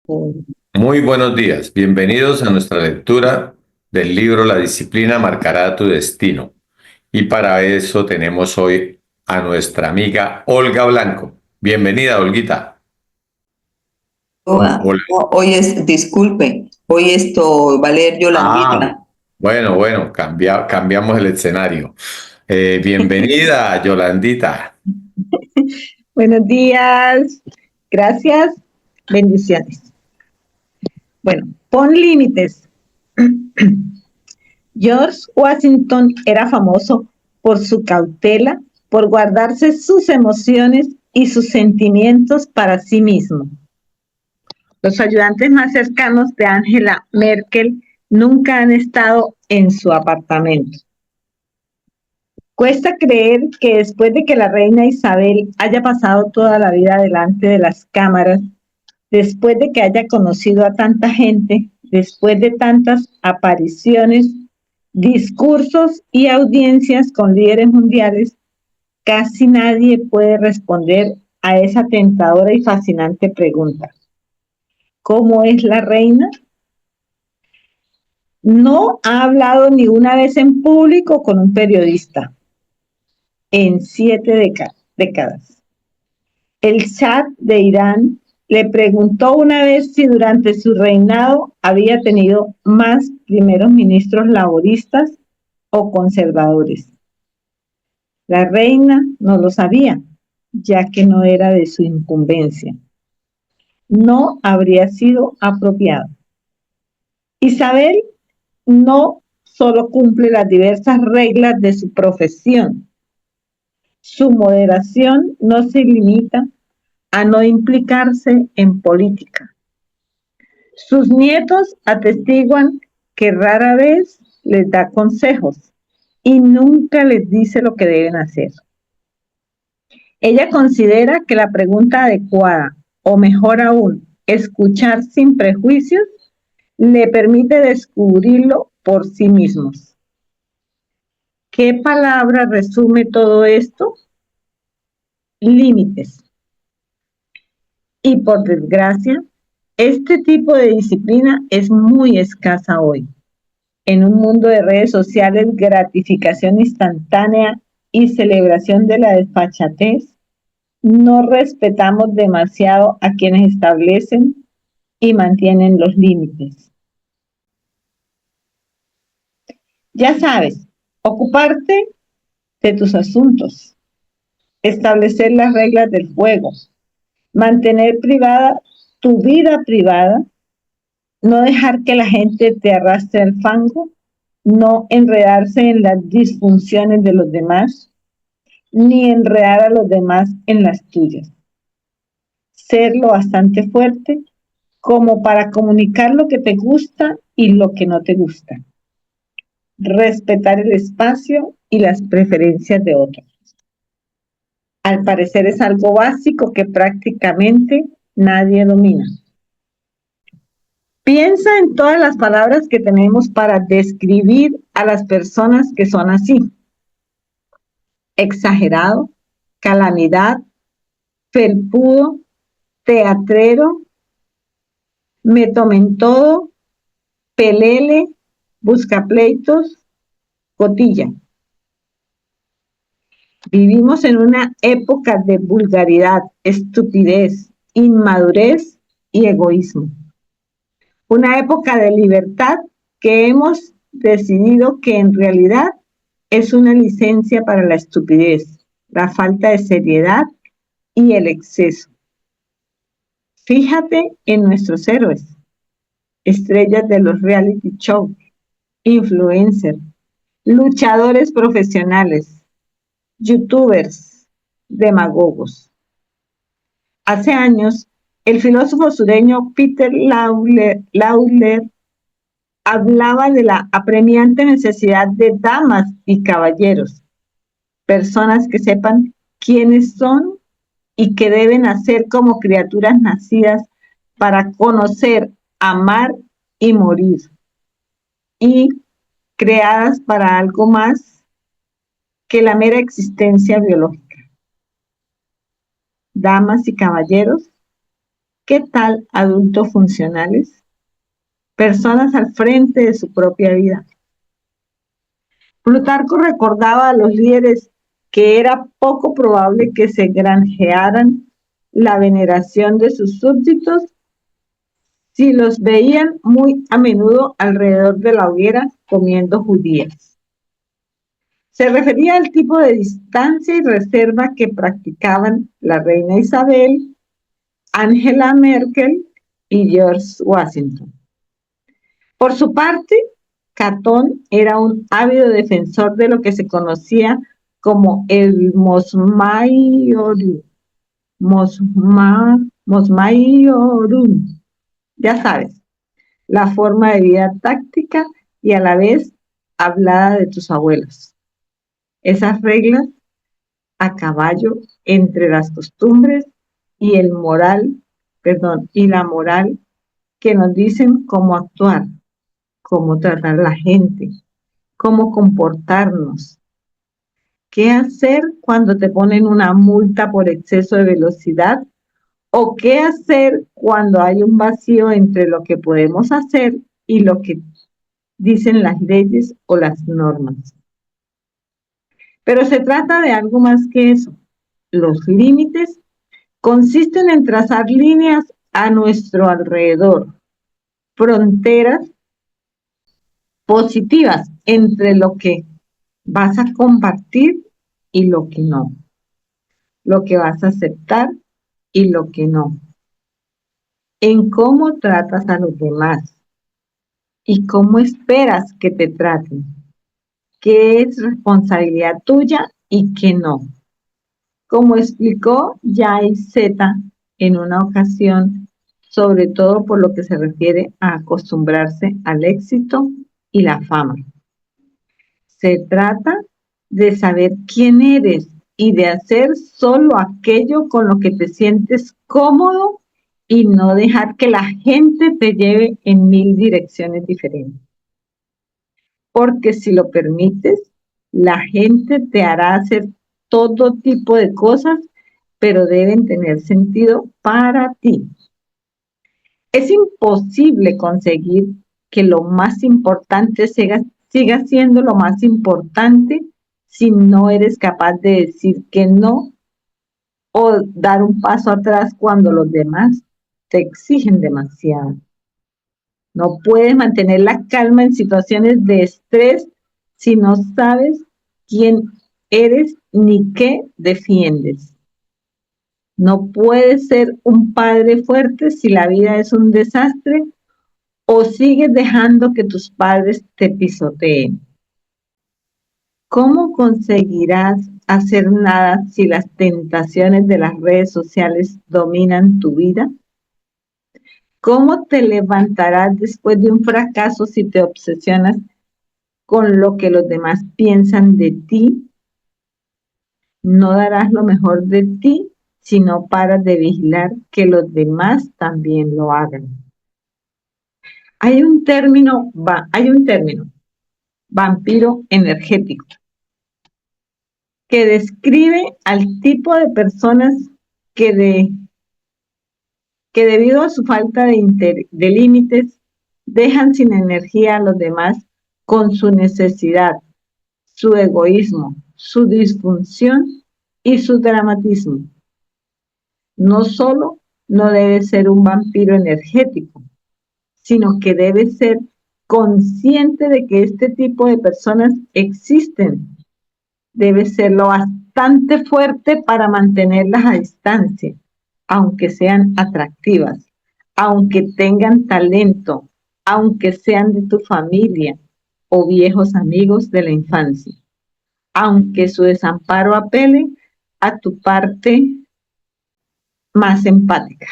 Muy buenos días, bienvenidos a nuestra lectura del libro La disciplina marcará tu destino. Y para eso tenemos hoy a nuestra amiga Olga Blanco. Bienvenida, Olguita. Hola. Hoy es, disculpe, hoy esto va a leer Ah, Yolandita. bueno, cambiamos el escenario. Bienvenida, Yolandita. Buenos días, gracias, bendiciones. Bueno, pon límites. George Washington era famoso por su cautela, por guardarse sus emociones y sus sentimientos para sí mismo. Los ayudantes más cercanos de Angela Merkel nunca han estado en su apartamento. Cuesta creer que después de que la reina Isabel haya pasado toda la vida delante de las cámaras, después de que haya conocido a tanta gente, después de tantas apariciones, discursos y audiencias con líderes mundiales, casi nadie puede responder a esa tentadora y fascinante pregunta. ¿Cómo es la reina? No ha hablado ni una vez en público con un periodista en 7 décadas. El Shah de Irán le preguntó una vez si durante su reinado había tenido más primeros ministros laboristas o conservadores. La reina no lo sabía, ya que no era de su incumbencia. No habría sido apropiado. Isabel no solo cumple las diversas reglas de su profesión, su moderación no se limita a no implicarse en política. Sus nietos atestiguan que rara vez les da consejos y nunca les dice lo que deben hacer. Ella considera que la pregunta adecuada, o mejor aún, escuchar sin prejuicios, le permite descubrirlo por sí mismos. ¿Qué palabra resume todo esto? Límites. Y por desgracia, este tipo de disciplina es muy escasa hoy. En un mundo de redes sociales, gratificación instantánea y celebración de la desfachatez, no respetamos demasiado a quienes establecen y mantienen los límites. Ya sabes, ocuparte de tus asuntos, establecer las reglas del juego, mantener privada tu vida privada, no dejar que la gente te arrastre al fango, no enredarse en las disfunciones de los demás, ni enredar a los demás en las tuyas. Ser lo bastante fuerte como para comunicar lo que te gusta y lo que no te gusta. Respetar el espacio y las preferencias de otros. Al parecer es algo básico que prácticamente nadie domina. Piensa en todas las palabras que tenemos para describir a las personas que son así. Exagerado, calamidad, felpudo, teatrero, me tomen todo, pelele, buscapleitos, cotilla. Vivimos en una época de vulgaridad, estupidez, inmadurez y egoísmo. Una época de libertad que hemos decidido que en realidad es una licencia para la estupidez, la falta de seriedad y el exceso. Fíjate en nuestros héroes, estrellas de los reality shows, influencers, luchadores profesionales, youtubers, demagogos. Hace años, el filósofo sureño Peter Lalauder hablaba de la apremiante necesidad de damas y caballeros, personas que sepan quiénes son y que deben hacer como criaturas nacidas para conocer, amar y morir, y creadas para algo más que la mera existencia biológica. Damas y caballeros, ¿Qué tal adultos funcionales? Personas al frente de su propia vida. Plutarco recordaba a los líderes que era poco probable que se granjearan la veneración de sus súbditos si los veían muy a menudo alrededor de la hoguera comiendo judías. Se refería al tipo de distancia y reserva que practicaban la reina Isabel, Angela Merkel y George Washington. Por su parte, Catón era un ávido defensor de lo que se conocía como el Mosmaiorum, ya sabes, la forma de vida táctica y a la vez hablada de tus abuelos. Esas reglas a caballo entre las costumbres y y la moral que nos dicen cómo actuar, cómo tratar a la gente, cómo comportarnos, qué hacer cuando te ponen una multa por exceso de velocidad o qué hacer cuando hay un vacío entre lo que podemos hacer y lo que dicen las leyes o las normas. Pero se trata de algo más que eso. Los límites consisten en trazar líneas a nuestro alrededor, fronteras positivas entre lo que vas a compartir y lo que no, lo que vas a aceptar y lo que no, en cómo tratas a los demás y cómo esperas que te traten, qué es responsabilidad tuya y qué no. Como explicó Jay Z en una ocasión, sobre todo por lo que se refiere a acostumbrarse al éxito y la fama. Se trata de saber quién eres y de hacer solo aquello con lo que te sientes cómodo y no dejar que la gente te lleve en 1000 direcciones diferentes. Porque si lo permites, la gente te hará hacer todo tipo de cosas, pero deben tener sentido para ti. Es imposible conseguir que lo más importante siga siendo lo más importante si no eres capaz de decir que no o dar un paso atrás cuando los demás te exigen demasiado. No puedes mantener la calma en situaciones de estrés si no sabes quién eres ni qué defiendes. No puedes ser un padre fuerte si la vida es un desastre o sigues dejando que tus padres te pisoteen. ¿Cómo conseguirás hacer nada si las tentaciones de las redes sociales dominan tu vida? ¿Cómo te levantarás después de un fracaso si te obsesionas con lo que los demás piensan de ti? No darás lo mejor de ti si no paras de vigilar que los demás también lo hagan. Hay un término, vampiro energético, que describe al tipo de personas que debido a su falta de límites dejan sin energía a los demás con su necesidad, su egoísmo, su disfunción y su dramatismo. No solo no debe ser un vampiro energético, sino que debe ser consciente de que este tipo de personas existen. Debe ser lo bastante fuerte para mantenerlas a distancia, aunque sean atractivas, aunque tengan talento, aunque sean de tu familia o viejos amigos de la infancia, aunque su desamparo apele a tu parte más empática.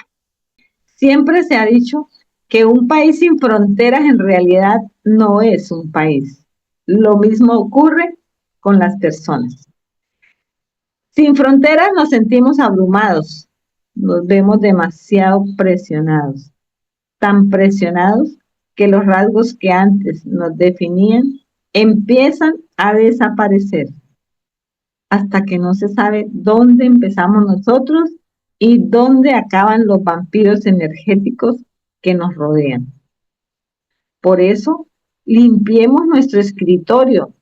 Siempre se ha dicho que un país sin fronteras en realidad no es un país. Lo mismo ocurre con las personas. Sin fronteras nos sentimos abrumados, nos vemos demasiado presionados, tan presionados que los rasgos que antes nos definían empiezan a desaparecer, hasta que no se sabe dónde empezamos nosotros y dónde acaban los vampiros energéticos que nos rodean. Por eso, limpiemos nuestro escritorio.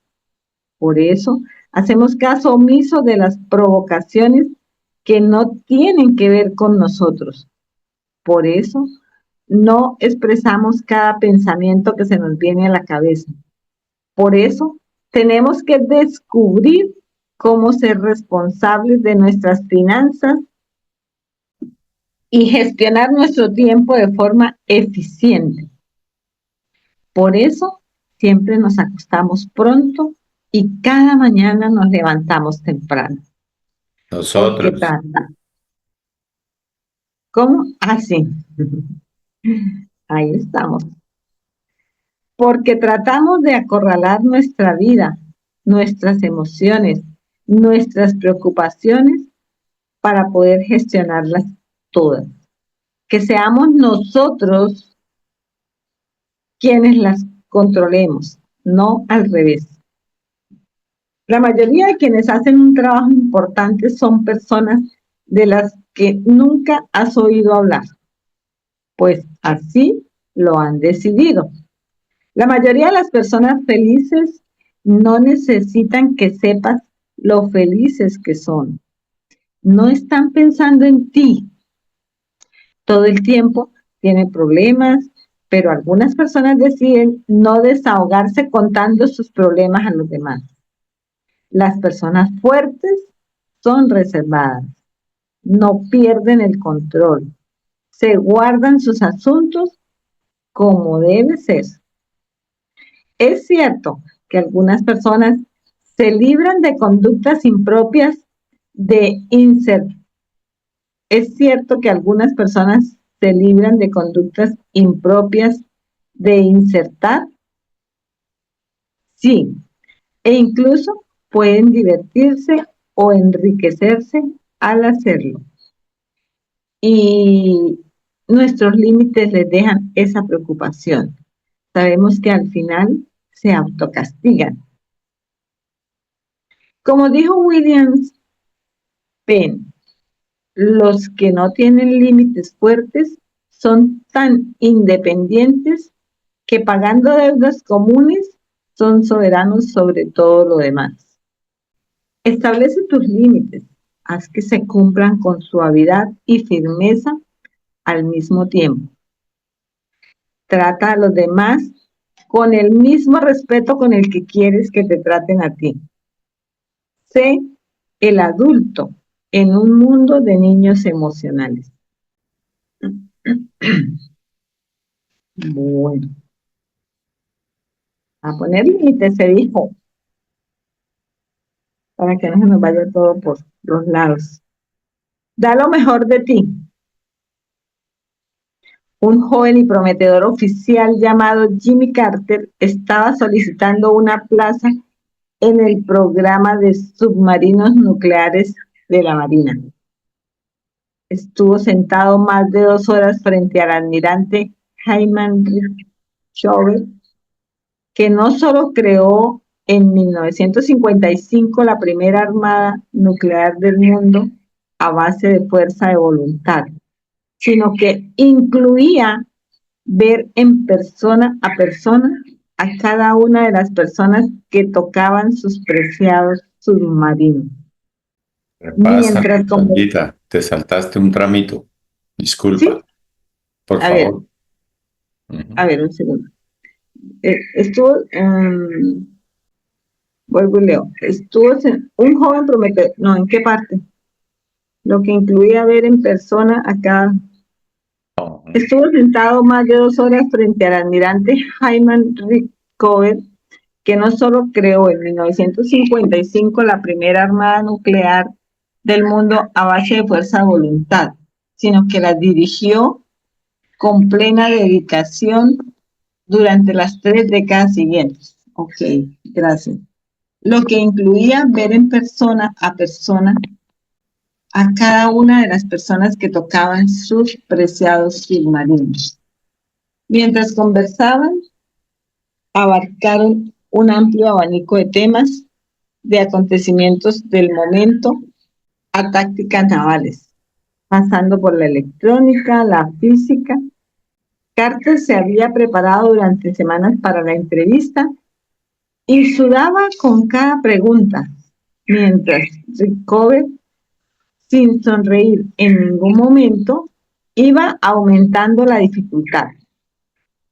Por eso, hacemos caso omiso de las provocaciones que no tienen que ver con nosotros. Por eso, no expresamos cada pensamiento que se nos viene a la cabeza. Por eso, tenemos que descubrir cómo ser responsables de nuestras finanzas y gestionar nuestro tiempo de forma eficiente. Por eso, siempre nos acostamos pronto y cada mañana nos levantamos temprano. Porque Nosotros. trata. ¿Cómo? Así. Ahí estamos. Porque tratamos de acorralar nuestra vida, nuestras emociones, nuestras preocupaciones para poder gestionarlas todas. Que seamos nosotros quienes las controlemos, no al revés. La mayoría de quienes hacen un trabajo importante son personas de las que nunca has oído hablar, pues así lo han decidido. La mayoría de las personas felices no necesitan que sepas lo felices que son. No están pensando en ti. Todo el tiempo tienen problemas, pero algunas personas deciden no desahogarse contando sus problemas a los demás. Las personas fuertes son reservadas, no pierden el control, se guardan sus asuntos como debe ser. Es cierto que algunas personas se libran de conductas impropias de insertar. Es cierto que algunas personas se libran de conductas impropias de insertar, sí, e incluso pueden divertirse o enriquecerse al hacerlo. Y nuestros límites les dejan esa preocupación. Sabemos que al final se autocastigan. Como dijo William Penn, los que no tienen límites fuertes son tan independientes que pagando deudas comunes son soberanos sobre todo lo demás. Establece tus límites, haz que se cumplan con suavidad y firmeza al mismo tiempo. Trata a los demás con el mismo respeto con el que quieres que te traten a ti. Sé el adulto en un mundo de niños emocionales. Bueno, a poner límites se dijo, para que no se nos vaya todo por los lados. Da lo mejor de ti. Un joven y prometedor oficial llamado Jimmy Carter estaba solicitando una plaza en el programa de submarinos nucleares de la Marina. Estuvo sentado más de 2 horas frente al almirante Hyman Rickover, que no solo creó en 1955 la primera armada nuclear del mundo a base de fuerza de voluntad, sino que incluía ver en persona a cada una de las personas que tocaban sus preciados submarinos. Mientras como... Te saltaste un tramito. Disculpa, Sí, por a ver, favor. un segundo. Estuvo, vuelvo y leo, un joven prometedor, no, ¿en qué parte? Lo que incluía ver en persona a cada... Estuvo sentado más de 2 horas frente al almirante Hyman Rickover, que no solo creó en 1955 la primera armada nuclear del mundo a base de fuerza de voluntad, sino que la dirigió con plena dedicación durante las 3 décadas siguientes. Ok, gracias. Lo que incluía ver en persona a cada una de las personas que tocaban sus preciados submarinos. Mientras conversaban, abarcaron un amplio abanico de temas, de acontecimientos del momento a tácticas navales, pasando por la electrónica, la física. Carter se había preparado durante semanas para la entrevista y sudaba con cada pregunta, mientras Rickover, sin sonreír en ningún momento, iba aumentando la dificultad.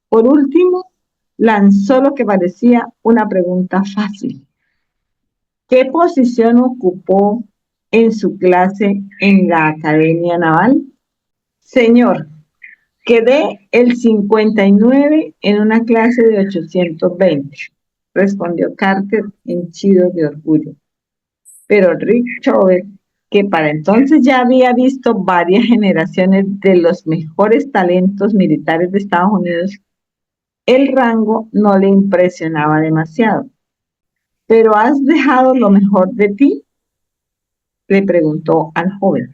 Por último, lanzó lo que parecía una pregunta fácil. ¿Qué posición ocupó en su clase en la Academia Naval? Señor, quedé el 59 en una clase de 820, respondió Carter henchido de orgullo. Pero Rick Chover, que para entonces ya había visto varias generaciones de los mejores talentos militares de Estados Unidos, el rango no le impresionaba demasiado. ¿Pero has dejado lo mejor de ti?, le preguntó al joven.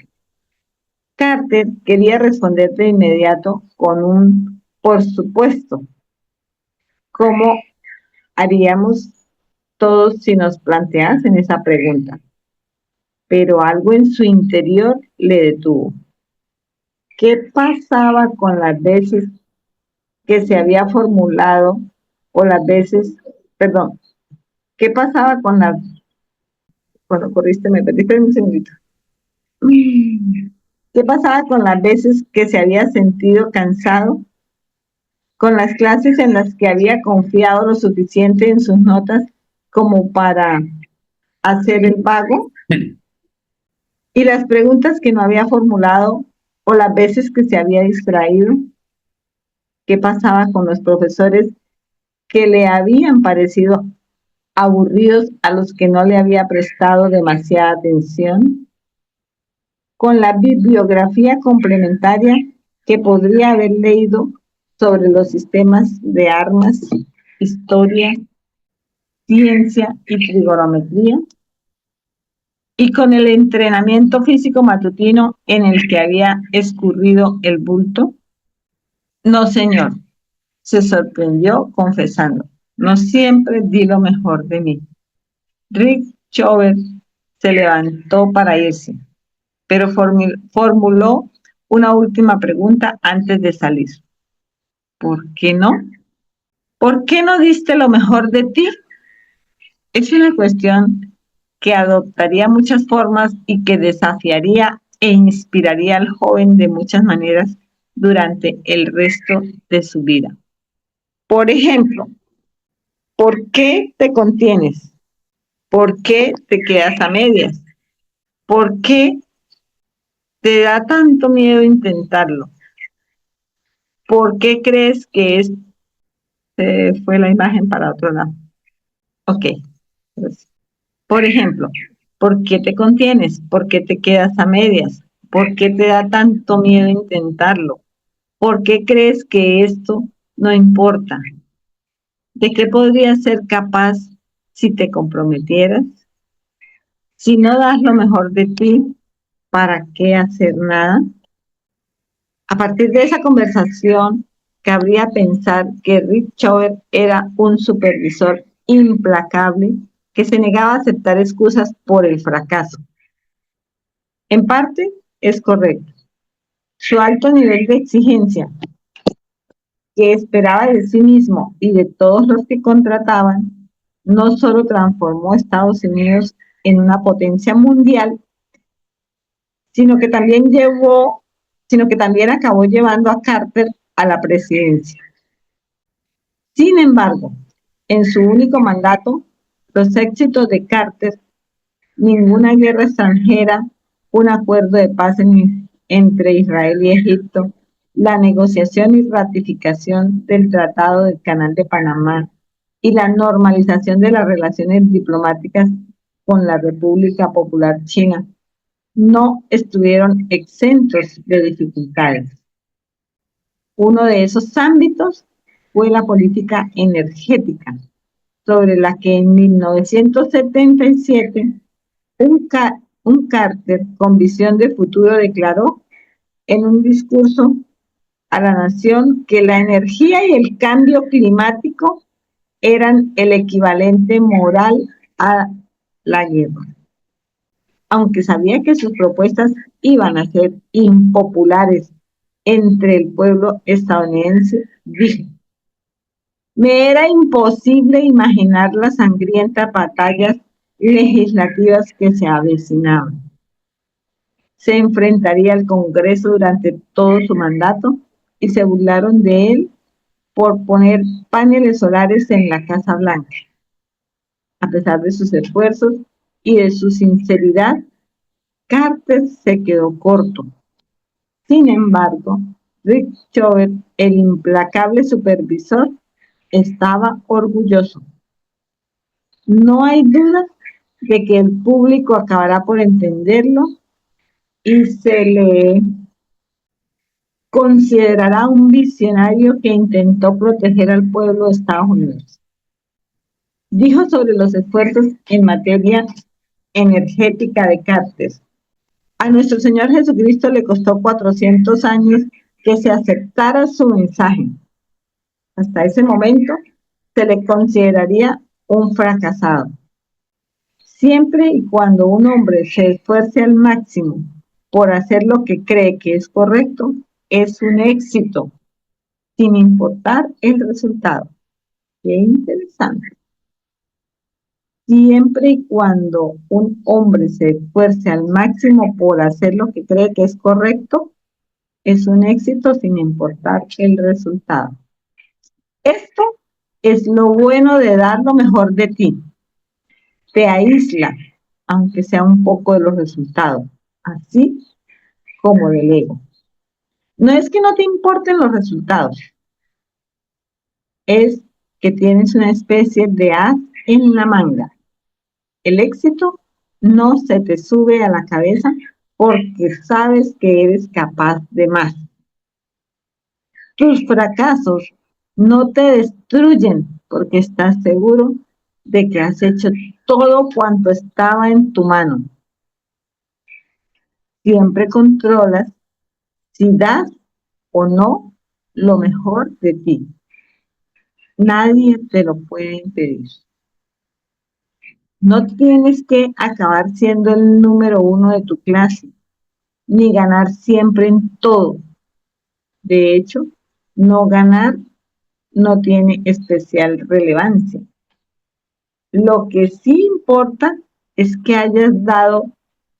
Carter quería responder de inmediato con un por supuesto, como haríamos todos si nos planteasen esa pregunta. Pero algo en su interior le detuvo. ¿Qué pasaba con las veces que se había formulado o las veces, perdón, qué pasaba con las, bueno, corriste, me perdiste un segundito. ¿Qué pasaba con las veces que se había sentido cansado? Con las clases en las que había confiado lo suficiente en sus notas como para hacer el vago, y las preguntas que no había formulado o las veces que se había distraído. ¿Qué pasaba con los profesores que le habían parecido aburridos, a los que no le había prestado demasiada atención? Con la bibliografía complementaria que podría haber leído sobre los sistemas de armas, historia, ciencia y trigonometría, y con el entrenamiento físico matutino en el que había escurrido el bulto. No, señor, se sorprendió confesando, no siempre di lo mejor de mí. Rick Chover se levantó para irse, pero formuló una última pregunta antes de salir. ¿Por qué no? ¿Por qué no diste lo mejor de ti? Es una cuestión que adoptaría muchas formas y que desafiaría e inspiraría al joven de muchas maneras durante el resto de su vida. Por ejemplo, ¿por qué te contienes? ¿Por qué te quedas a medias? ¿Por qué te da tanto miedo intentarlo? ¿Por qué crees que fue la imagen para otro lado? Ok. Por ejemplo, ¿por qué te contienes? ¿Por qué te quedas a medias? ¿Por qué te da tanto miedo intentarlo? ¿Por qué crees que esto no importa? ¿De qué podrías ser capaz si te comprometieras? Si no das lo mejor de ti, ¿para qué hacer nada? A partir de esa conversación, cabría pensar que Rick Chover era un supervisor implacable que se negaba a aceptar excusas por el fracaso. En parte, es correcto. Su alto nivel de exigencia, que esperaba de sí mismo y de todos los que contrataban, no solo transformó a Estados Unidos en una potencia mundial, sino que también acabó llevando a Carter a la presidencia. Sin embargo, en su único mandato, los éxitos de Carter, ninguna guerra extranjera, un acuerdo de paz entre Israel y Egipto, la negociación y ratificación del Tratado del Canal de Panamá y la normalización de las relaciones diplomáticas con la República Popular China, no estuvieron exentos de dificultades. Uno de esos ámbitos fue la política energética, sobre la que en 1977 un Carter con visión de futuro declaró en un discurso a la nación que la energía y el cambio climático eran el equivalente moral a la guerra. aunque sabía que sus propuestas iban a ser impopulares entre el pueblo estadounidense, dijo: me era imposible imaginar las sangrientas batallas legislativas que se avecinaban. Se enfrentaría al Congreso durante todo su mandato y se burlaron de él por poner paneles solares en la Casa Blanca. A pesar de sus esfuerzos y de su sinceridad, Carter se quedó corto. Sin embargo, Rick Chovert, el implacable supervisor, estaba orgulloso. No hay duda de que el público acabará por entenderlo y se le considerará un visionario que intentó proteger al pueblo de Estados Unidos. Dijo sobre los esfuerzos en materia energética de Carter: a nuestro Señor Jesucristo le costó 400 años que se aceptara su mensaje. Hasta ese momento se le consideraría un fracasado. Siempre y cuando un hombre se esfuerce al máximo por hacer lo que cree que es correcto, es un éxito, sin importar el resultado. Qué interesante. Siempre y cuando un hombre se esfuerce al máximo por hacer lo que cree que es correcto, es un éxito sin importar el resultado. Esto es lo bueno de dar lo mejor de ti. Te aísla, aunque sea un poco de los resultados, así como del ego. No es que no te importen los resultados, es que tienes una especie de as en la manga. El éxito no se te sube a la cabeza porque sabes que eres capaz de más. Tus fracasos no te destruyen porque estás seguro de que has hecho todo cuanto estaba en tu mano. Siempre controlas si das o no lo mejor de ti. Nadie te lo puede impedir. No tienes que acabar siendo el número 1 de tu clase, ni ganar siempre en todo. De hecho, no ganar no tiene especial relevancia. Lo que sí importa es que hayas dado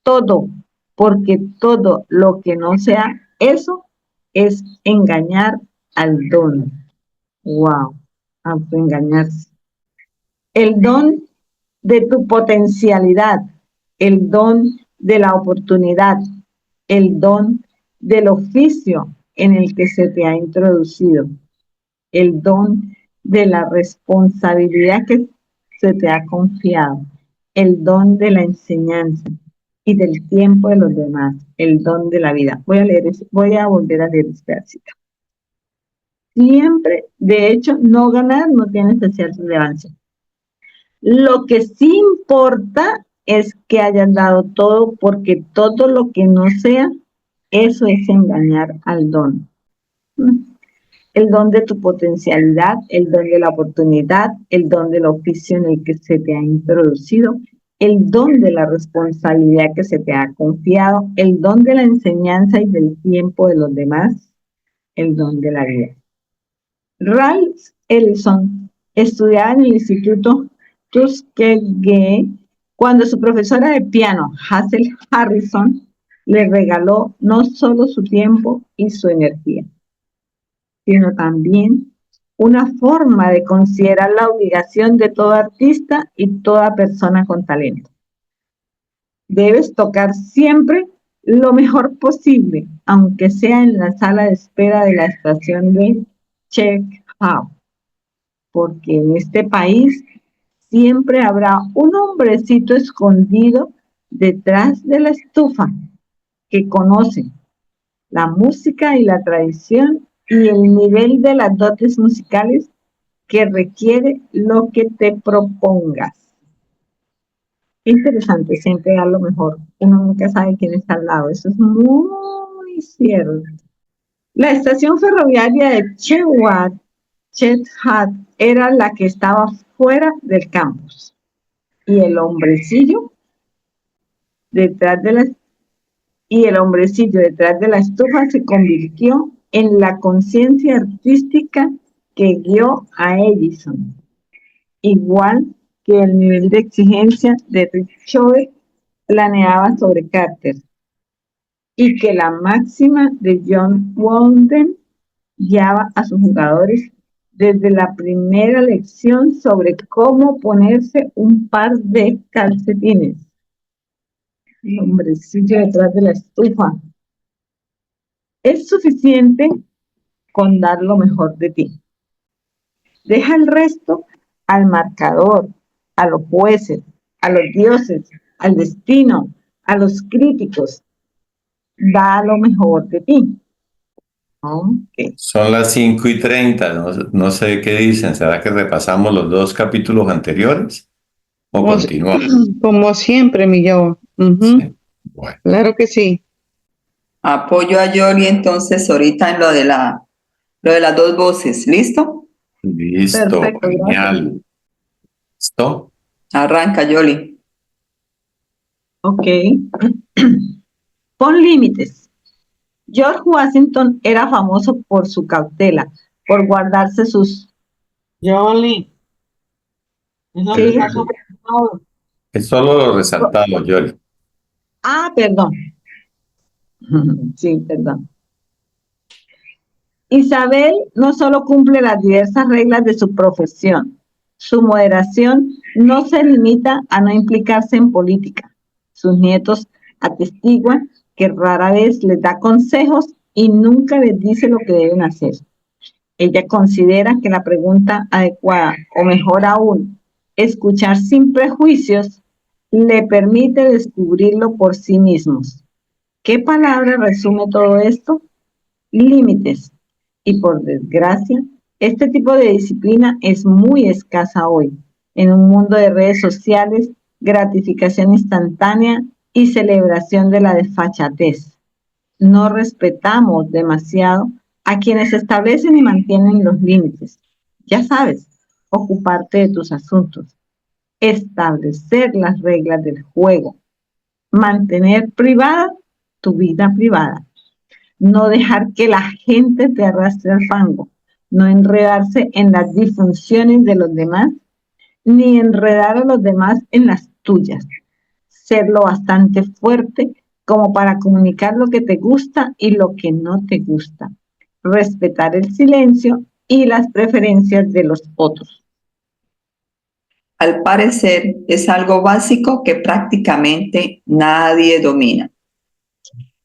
todo, porque todo lo que no sea eso es engañar al don. Wow, autoengañarse. El don de tu potencialidad, el don de la oportunidad, el don del oficio en el que se te ha introducido, el don de la responsabilidad que se te ha confiado, el don de la enseñanza y del tiempo de los demás, el don de la vida. Voy a volver a leer este pedacito. Siempre, de hecho, no ganar no tiene especial relevancia. Lo que sí importa es que hayas dado todo, porque todo lo que no sea, eso es engañar al don. El don de tu potencialidad, el don de la oportunidad, el don del oficio en el que se te ha introducido, el don de la responsabilidad que se te ha confiado, el don de la enseñanza y del tiempo de los demás, el don de la vida. Ralph Ellison estudiaba en el Instituto Tuskegee cuando su profesora de piano, Hazel Harrison, le regaló no solo su tiempo y su energía, sino también una forma de considerar la obligación de todo artista y toda persona con talento. Debes tocar siempre lo mejor posible, aunque sea en la sala de espera de la estación de check-out, porque en este país siempre habrá un hombrecito escondido detrás de la estufa que conoce la música y la tradición y el nivel de las dotes musicales que requiere lo que te propongas. Interesante, siempre dar lo mejor. Uno nunca sabe quién está al lado. Eso es muy cierto. La estación ferroviaria de Chehat era la que estaba fuera del campus. Y el hombrecillo detrás de la y el hombrecillo detrás de la estufa se convirtió en la conciencia artística que guió a Edison, igual que el nivel de exigencia de Riccioli planeaba sobre Carter, y que la máxima de John Wooden guiaba a sus jugadores desde la primera lección sobre cómo ponerse un par de calcetines. El hombrecillo detrás de la estufa. Es suficiente con dar lo mejor de ti. Deja el resto al marcador, a los jueces, a los dioses, al destino, a los críticos. Da lo mejor de ti. Okay. Son las 5:30, no sé qué dicen. ¿Será que repasamos los dos capítulos anteriores? ¿O continuamos? Como siempre, mi yo. Sí. Bueno, Claro que sí. Apoyo a Yoli entonces ahorita en lo de las dos voces. ¿Listo? listo, Perfecto, genial. ¿Listo? Arranca, Yoli. Ok. Pon límites. George Washington era famoso por su cautela, por guardarse sus... Yoli. Eso Sí. está sobrecargado. Es solo lo resaltado, Yoli. Perdón. Sí, perdón. Isabel no solo cumple las diversas reglas de su profesión, su moderación no se limita a no implicarse en política. Sus nietos atestiguan que rara vez les da consejos y nunca les dice lo que deben hacer. Ella considera que la pregunta adecuada, o mejor aún, escuchar sin prejuicios, le permite descubrirlo por sí mismos. ¿Qué palabra resume todo esto? Límites. Y por desgracia, este tipo de disciplina es muy escasa hoy, en un mundo de redes sociales, gratificación instantánea y celebración de la desfachatez. No respetamos demasiado a quienes establecen y mantienen los límites. Ya sabes, ocuparte de tus asuntos, establecer las reglas del juego, mantener privada tu vida privada, no dejar que la gente te arrastre al fango, no enredarse en las disfunciones de los demás, ni enredar a los demás en las tuyas. Ser lo bastante fuerte como para comunicar lo que te gusta y lo que no te gusta. Respetar el silencio y las preferencias de los otros. Al parecer es algo básico que prácticamente nadie domina.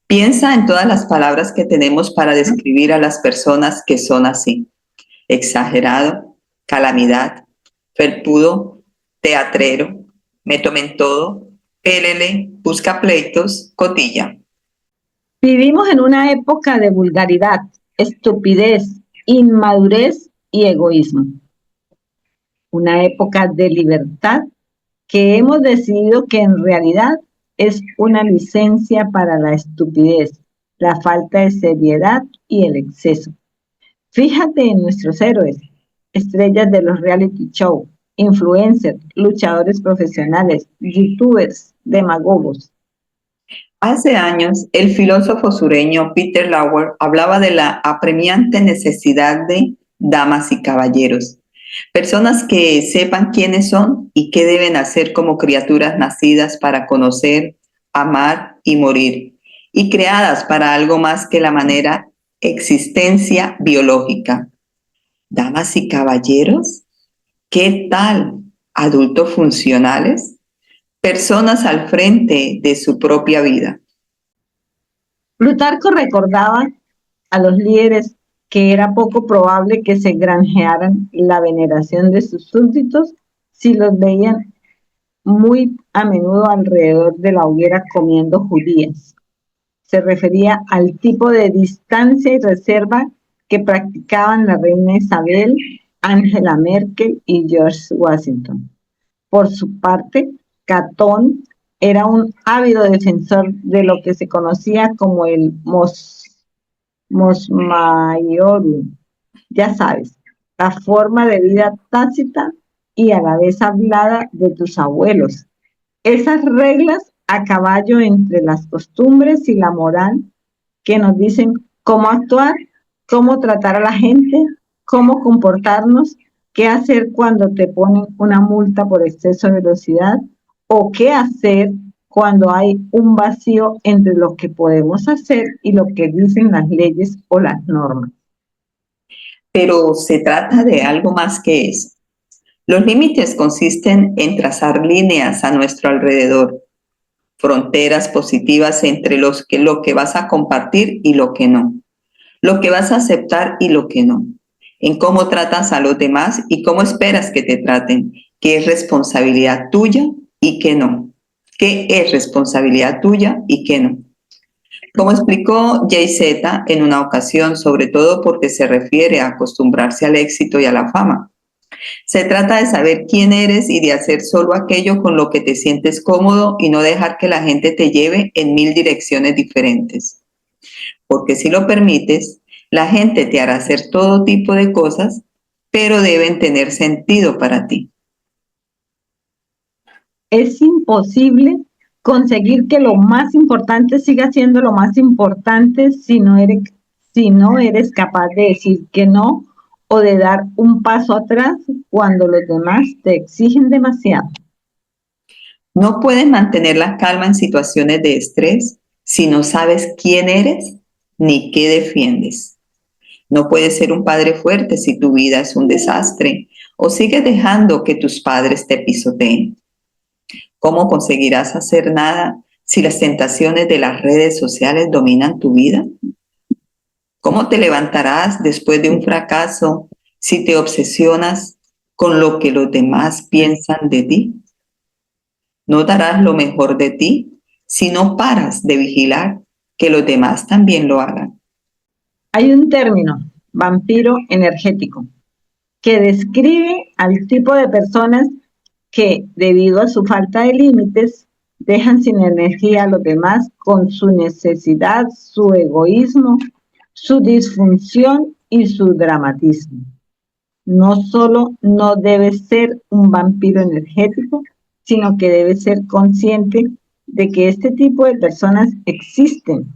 Piensa en todas las palabras que tenemos para describir a las personas que son así. Exagerado, calamidad, felpudo, teatrero, me tomen todo, pélele, busca pleitos, cotilla. Vivimos en una época de vulgaridad, estupidez, inmadurez y egoísmo. Una época de libertad que hemos decidido que en realidad es una licencia para la estupidez, la falta de seriedad y el exceso. Fíjate en nuestros héroes, estrellas de los reality show, influencers, luchadores profesionales, youtubers, demagogos. Hace años, el filósofo sureño Peter Lauer hablaba de la apremiante necesidad de damas y caballeros, personas que sepan quiénes son y qué deben hacer como criaturas nacidas para conocer, amar y morir, y creadas para algo más que la manera existencia biológica. ¿Damas y caballeros? ¿Qué tal? ¿Adultos funcionales? Personas al frente de su propia vida. Plutarco recordaba a los líderes que era poco probable que se granjearan la veneración de sus súbditos si los veían muy a menudo alrededor de la hoguera comiendo judías. Se refería al tipo de distancia y reserva que practicaban la reina Isabel, Angela Merkel y George Washington. Por su parte, Catón era un ávido defensor de lo que se conocía como el mos maiorum, ya sabes, la forma de vida tácita y a la vez hablada de tus abuelos. Esas reglas a caballo entre las costumbres y la moral que nos dicen cómo actuar, cómo tratar a la gente, cómo comportarnos, qué hacer cuando te ponen una multa por exceso de velocidad o qué hacer cuando hay un vacío entre lo que podemos hacer y lo que dicen las leyes o las normas. Pero se trata de algo más que eso. Los límites consisten en trazar líneas a nuestro alrededor, fronteras positivas entre lo que vas a compartir y lo que no, lo que vas a aceptar y lo que no, en cómo tratas a los demás y cómo esperas que te traten, qué es responsabilidad tuya y qué no, qué es responsabilidad tuya y qué no. Como explicó Jay-Z en una ocasión, sobre todo porque se refiere a acostumbrarse al éxito y a la fama. Se trata de saber quién eres y de hacer solo aquello con lo que te sientes cómodo y no dejar que la gente te lleve en 1000 direcciones diferentes. Porque si lo permites, la gente te hará hacer todo tipo de cosas, pero deben tener sentido para ti. Es imposible conseguir que lo más importante siga siendo lo más importante si no eres capaz de decir que no o de dar un paso atrás cuando los demás te exigen demasiado. No puedes mantener la calma en situaciones de estrés si no sabes quién eres ni qué defiendes. No puedes ser un padre fuerte si tu vida es un desastre o sigues dejando que tus padres te pisoteen. ¿Cómo conseguirás hacer nada si las tentaciones de las redes sociales dominan tu vida? ¿Cómo te levantarás después de un fracaso si te obsesionas con lo que los demás piensan de ti? No darás lo mejor de ti si no paras de vigilar que los demás también lo hagan. Hay un término, vampiro energético, que describe al tipo de personas que, debido a su falta de límites, dejan sin energía a los demás con su necesidad, su egoísmo, su disfunción y su dramatismo. No solo no debe ser un vampiro energético, sino que debe ser consciente de que este tipo de personas existen.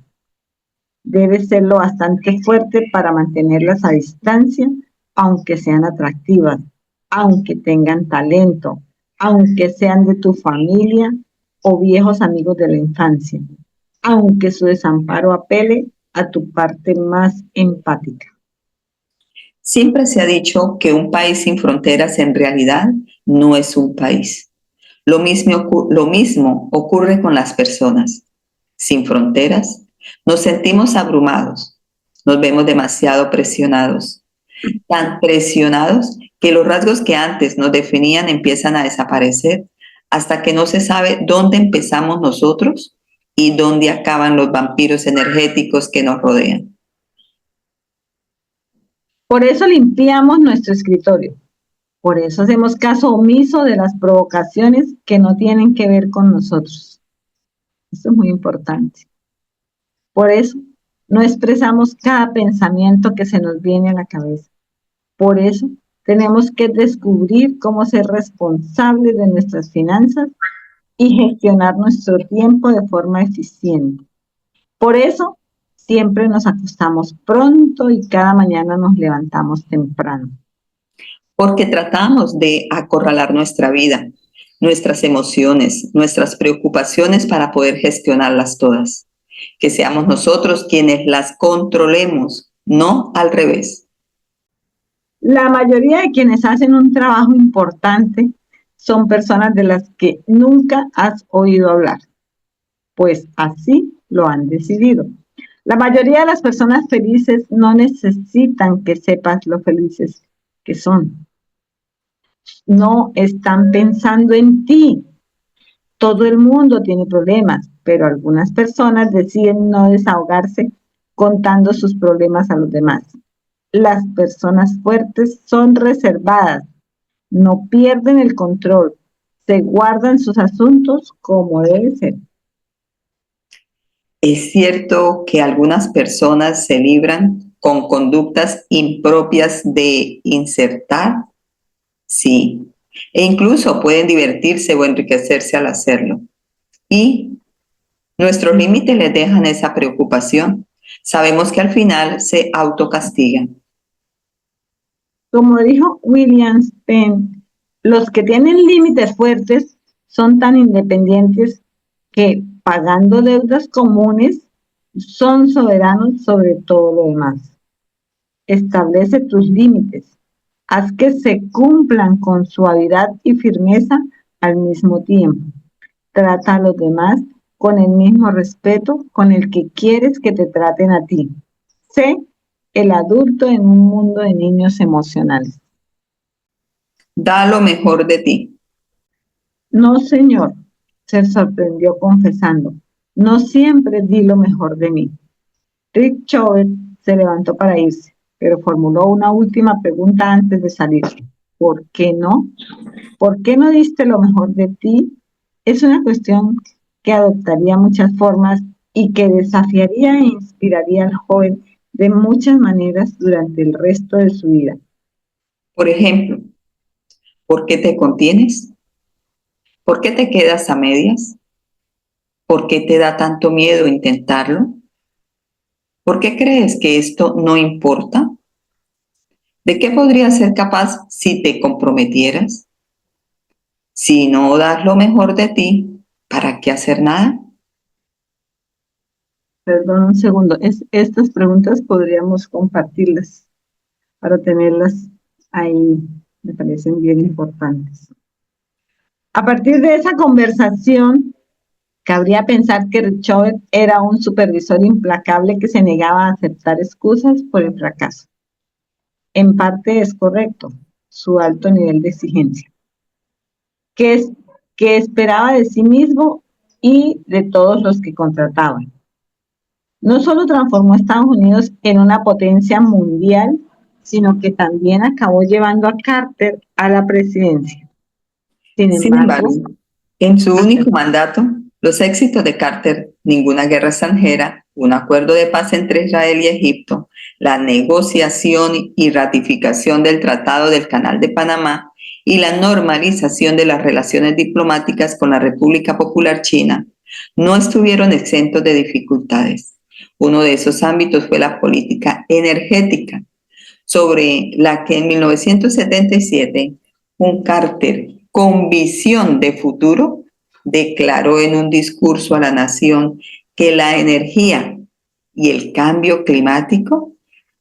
Debe serlo bastante fuerte para mantenerlas a distancia, aunque sean atractivas, aunque tengan talento, aunque sean de tu familia o viejos amigos de la infancia, aunque su desamparo apele a tu parte más empática. Siempre se ha dicho que un país sin fronteras en realidad no es un país. Lo mismo ocurre con las personas. Sin fronteras, nos sentimos abrumados, nos vemos demasiado presionados, tan presionados que los rasgos que antes nos definían empiezan a desaparecer hasta que no se sabe dónde empezamos nosotros y dónde acaban los vampiros energéticos que nos rodean. Por eso limpiamos nuestro escritorio. Por eso hacemos caso omiso de las provocaciones que no tienen que ver con nosotros. Eso es muy importante. Por eso no expresamos cada pensamiento que se nos viene a la cabeza. Por eso tenemos que descubrir cómo ser responsables de nuestras finanzas y gestionar nuestro tiempo de forma eficiente. Por eso siempre nos acostamos pronto y cada mañana nos levantamos temprano. Porque tratamos de acorralar nuestra vida, nuestras emociones, nuestras preocupaciones para poder gestionarlas todas. Que seamos nosotros quienes las controlemos, no al revés. La mayoría de quienes hacen un trabajo importante son personas de las que nunca has oído hablar, pues así lo han decidido. La mayoría de las personas felices no necesitan que sepas lo felices que son. No están pensando en ti. Todo el mundo tiene problemas, pero algunas personas deciden no desahogarse contando sus problemas a los demás. Las personas fuertes son reservadas, no pierden el control, se guardan sus asuntos como debe ser. Es cierto que algunas personas se libran con conductas impropias de insertar, sí, e incluso pueden divertirse o enriquecerse al hacerlo. Y Nuestros límites les dejan esa preocupación. Sabemos que al final se autocastigan. Como dijo William Penn, los que tienen límites fuertes son tan independientes que, pagando deudas comunes, son soberanos sobre todo lo demás. Establece tus límites. Haz que se cumplan con suavidad y firmeza al mismo tiempo. Trata a los demás con el mismo respeto con el que quieres que te traten a ti. Sé el adulto en un mundo de niños emocionales. Da lo mejor de ti. No, señor, se sorprendió confesando. No siempre di lo mejor de mí. Rick Chauvet se levantó para irse, pero formuló una última pregunta antes de salir. ¿Por qué no? ¿Por qué no diste lo mejor de ti? Es una cuestión que adoptaría muchas formas y que desafiaría e inspiraría al joven de muchas maneras durante el resto de su vida. Por ejemplo, ¿por qué te contienes? ¿Por qué te quedas a medias? ¿Por qué te da tanto miedo intentarlo? ¿Por qué crees que esto no importa? ¿De qué podrías ser capaz si te comprometieras? Si no das lo mejor de ti, ¿para qué hacer nada? Perdón un segundo, estas preguntas podríamos compartirlas para tenerlas ahí, me parecen bien importantes. A partir de esa conversación, cabría pensar que Richard era un supervisor implacable que se negaba a aceptar excusas por el fracaso. En parte es correcto, su alto nivel de exigencia, que esperaba de sí mismo y de todos los que contrataban. No solo transformó a Estados Unidos en una potencia mundial, sino que también acabó llevando a Carter a la presidencia. Sin embargo, en su único mandato, los éxitos de Carter, ninguna guerra extranjera, un acuerdo de paz entre Israel y Egipto, la negociación y ratificación del Tratado del Canal de Panamá y la normalización de las relaciones diplomáticas con la República Popular China, no estuvieron exentos de dificultades. Uno de esos ámbitos fue la política energética, sobre la que en 1977 un Carter con visión de futuro declaró en un discurso a la nación que la energía y el cambio climático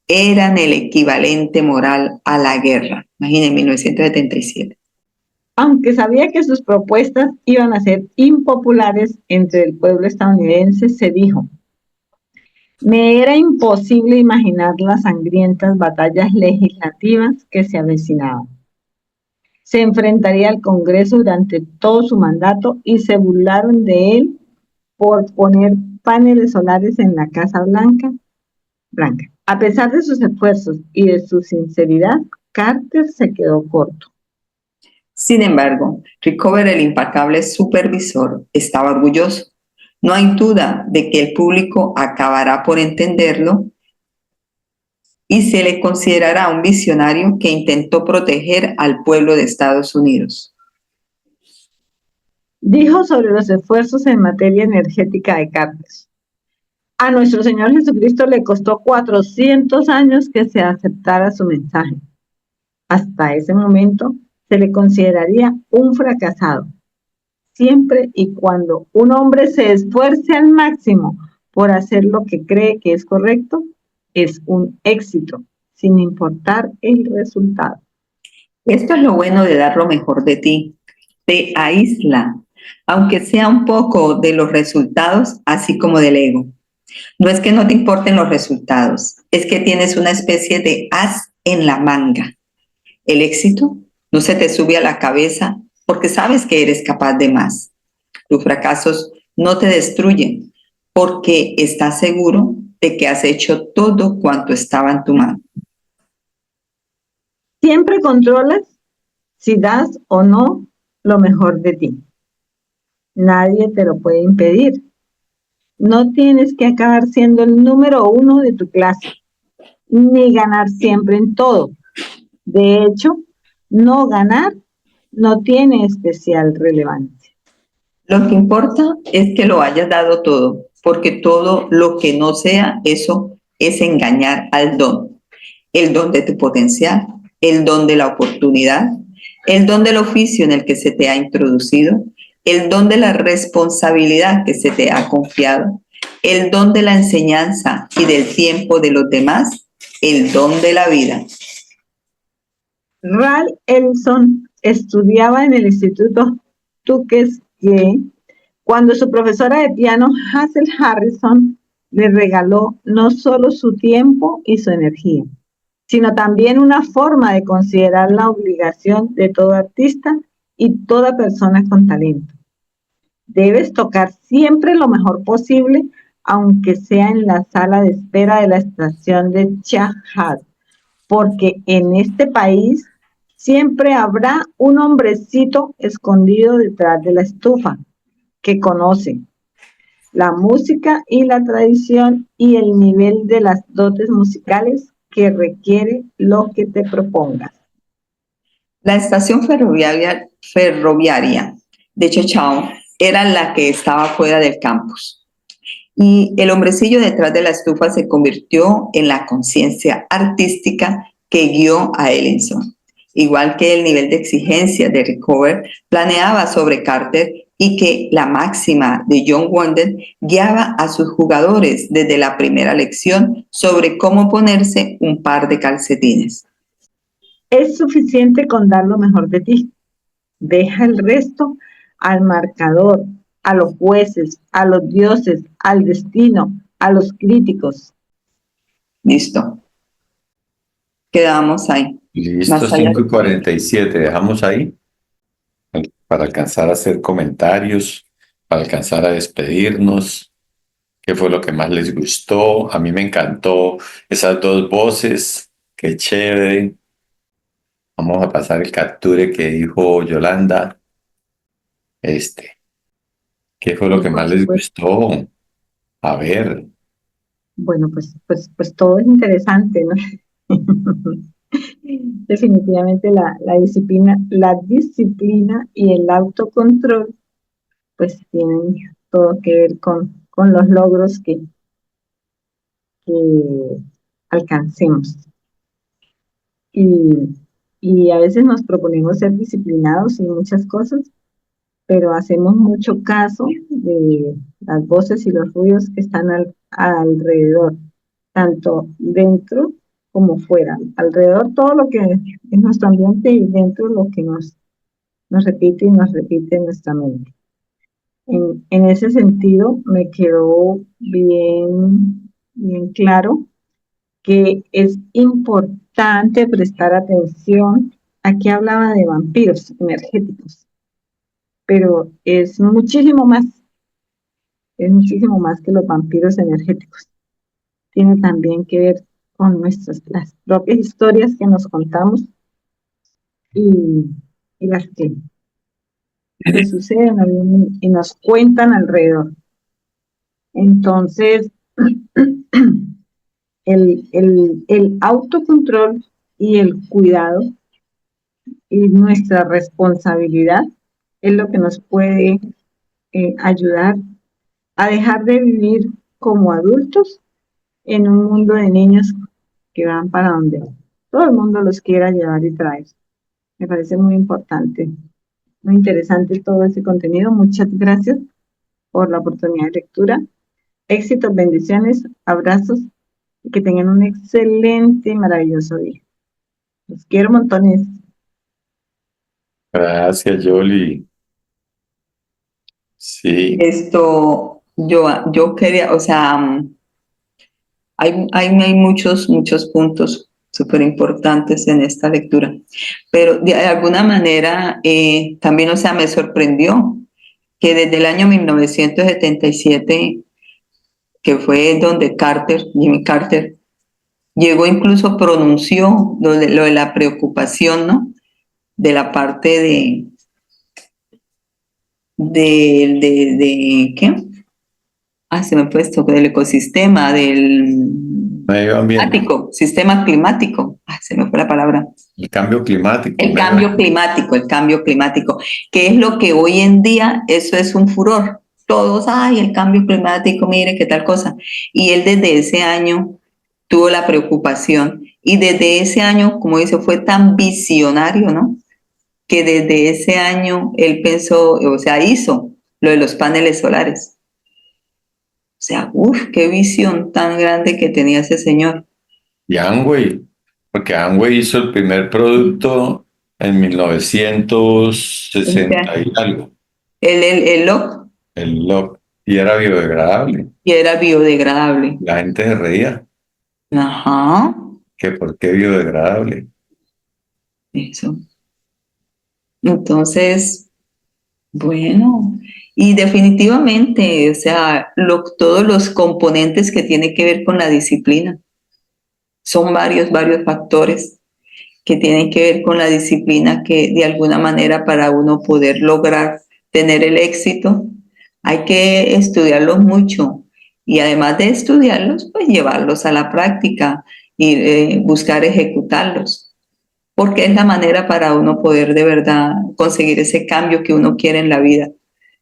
eran el equivalente moral a la guerra. Imaginen, 1977. Aunque sabía que sus propuestas iban a ser impopulares entre el pueblo estadounidense, se dijo: me era imposible imaginar las sangrientas batallas legislativas que se avecinaban. Se enfrentaría al Congreso durante todo su mandato y se burlaron de él por poner paneles solares en la Casa Blanca. A pesar de sus esfuerzos y de su sinceridad, Carter se quedó corto. Sin embargo, Rickover, el implacable supervisor, estaba orgulloso. No hay duda de que el público acabará por entenderlo y se le considerará un visionario que intentó proteger al pueblo de Estados Unidos. Dijo sobre los esfuerzos en materia energética de Carter: a nuestro Señor Jesucristo le costó 400 años que se aceptara su mensaje. Hasta ese momento se le consideraría un fracasado, siempre y cuando un hombre se esfuerce al máximo por hacer lo que cree que es correcto, es un éxito, sin importar el resultado. Esto es lo bueno de dar lo mejor de ti. Te aísla, aunque sea un poco, de los resultados, así como del ego. No es que no te importen los resultados, es que tienes una especie de as en la manga. El éxito no se te sube a la cabeza porque sabes que eres capaz de más. Tus fracasos no te destruyen porque estás seguro de que has hecho todo cuanto estaba en tu mano. Siempre controlas si das o no lo mejor de ti. Nadie te lo puede impedir. No tienes que acabar siendo el número 1 de tu clase, ni ganar siempre en todo. De hecho, no ganar no tiene especial relevancia. Lo que importa es que lo hayas dado todo, porque todo lo que no sea eso es engañar al don. El don de tu potencial, el don de la oportunidad, el don del oficio en el que se te ha introducido, el don de la responsabilidad que se te ha confiado, el don de la enseñanza y del tiempo de los demás, el don de la vida. Ralph Ellison estudiaba en el Instituto Tuskegee cuando su profesora de piano, Hazel Harrison, le regaló no solo su tiempo y su energía, sino también una forma de considerar la obligación de todo artista y toda persona con talento. Debes tocar siempre lo mejor posible, aunque sea en la sala de espera de la estación de Chahar, porque en este país siempre habrá un hombrecito escondido detrás de la estufa que conoce la música y la tradición y el nivel de las dotes musicales que requiere lo que te propongas. La estación ferroviaria de Chechao era la que estaba fuera del campus. Y el hombrecillo detrás de la estufa se convirtió en la conciencia artística que guió a Ellison. Igual que el nivel de exigencia de Rick Hoover planeaba sobre Carter y que la máxima de John Wooden guiaba a sus jugadores desde la primera lección sobre cómo ponerse un par de calcetines. Es suficiente con dar lo mejor de ti. Deja el resto al marcador, a los jueces, a los dioses, al destino, a los críticos. Listo. Quedamos ahí. Listo, Más allá. 5:47. Dejamos ahí para alcanzar a hacer comentarios, para alcanzar a despedirnos. ¿Qué fue lo que más les gustó? A mí me encantó esas dos voces. Qué chévere. Vamos a pasar el capture que dijo Yolanda. ¿Qué fue lo que más les gustó? A ver. Bueno, pues todo es interesante, ¿no? Definitivamente la disciplina y el autocontrol, pues tienen todo que ver con los logros que alcancemos. Y a veces nos proponemos ser disciplinados en muchas cosas, pero hacemos mucho caso de las voces y los ruidos que están alrededor, tanto dentro como fuera. Alrededor todo lo que es nuestro ambiente y dentro lo que nos repite y nos repite en nuestra mente. En ese sentido, me quedó bien claro que es importante prestar atención. Aquí hablaba de vampiros energéticos, pero es muchísimo más que los vampiros energéticos. Tiene también que ver con las propias historias que nos contamos y las que suceden y nos cuentan alrededor. Entonces, el autocontrol y el cuidado y nuestra responsabilidad es lo que nos puede ayudar a dejar de vivir como adultos en un mundo de niños que van para donde todo el mundo los quiera llevar y traer. Me parece muy importante, muy interesante todo ese contenido. Muchas gracias por la oportunidad de lectura. Éxitos, bendiciones, abrazos y que tengan un excelente y maravilloso día. Los quiero montones. Gracias, Yoli. Sí. Yo quería, o sea, hay muchos puntos súper importantes en esta lectura, pero de alguna manera también, o sea, me sorprendió que desde el año 1977, que fue donde Jimmy Carter, llegó, incluso pronunció lo de la preocupación, ¿no? De la parte ¿qué? Se me ha puesto del ecosistema, del Medio ambiente. sistema climático. se me fue la palabra. El cambio climático. El cambio climático, que es lo que hoy en día, eso es un furor. Todos, ay, el cambio climático, mire qué tal cosa. Y él desde ese año tuvo la preocupación y desde ese año, como dice, fue tan visionario, ¿no? Que desde ese año él pensó, o sea, hizo lo de los paneles solares. O sea, uff, qué visión tan grande que tenía ese señor. Y Amway, porque Amway hizo el primer producto en 1960 y algo, El lock, el lock, y era biodegradable. y era biodegradable. La gente se reía, Ajá, que por qué biodegradable. eso. Entonces, bueno, y definitivamente, o sea, todos los componentes que tienen que ver con la disciplina, son varios factores que tienen que ver con la disciplina que de alguna manera para uno poder lograr tener el éxito, hay que estudiarlos mucho y además de estudiarlos, pues llevarlos a la práctica y buscar ejecutarlos, porque es la manera para uno poder de verdad conseguir ese cambio que uno quiere en la vida,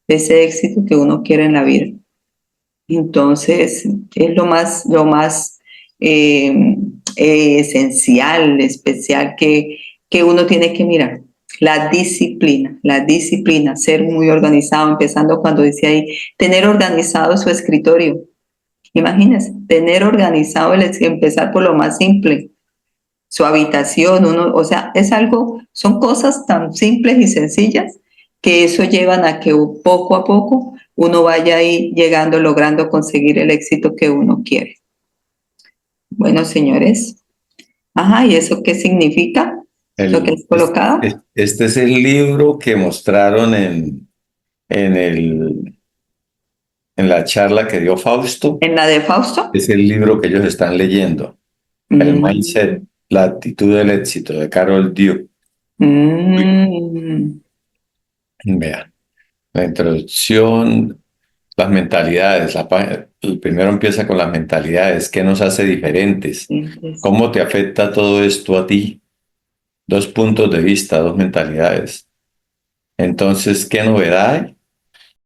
ese éxito que uno quiere en la vida. Entonces, es lo más esencial, especial que uno tiene que mirar. La disciplina, ser muy organizado, empezando cuando dice ahí, tener organizado su escritorio. Imagínense, tener organizado, empezar por lo más simple, su habitación, o sea, es algo, son cosas tan simples y sencillas que eso llevan a que poco a poco uno vaya ahí llegando, logrando conseguir el éxito que uno quiere. Bueno, señores, ajá, ¿y eso qué significa? ¿Lo que has colocado? Este es el libro que mostraron en, el, en la charla que dio Fausto. ¿En la de Fausto? Es el libro que ellos están leyendo. El Mindset, la actitud del éxito, de Carol Dweck. Vean, la introducción, las mentalidades. El primero empieza con las mentalidades. ¿Qué nos hace diferentes? ¿Cómo te afecta todo esto a ti? 2 puntos de vista, 2 mentalidades. Entonces, ¿qué novedad hay?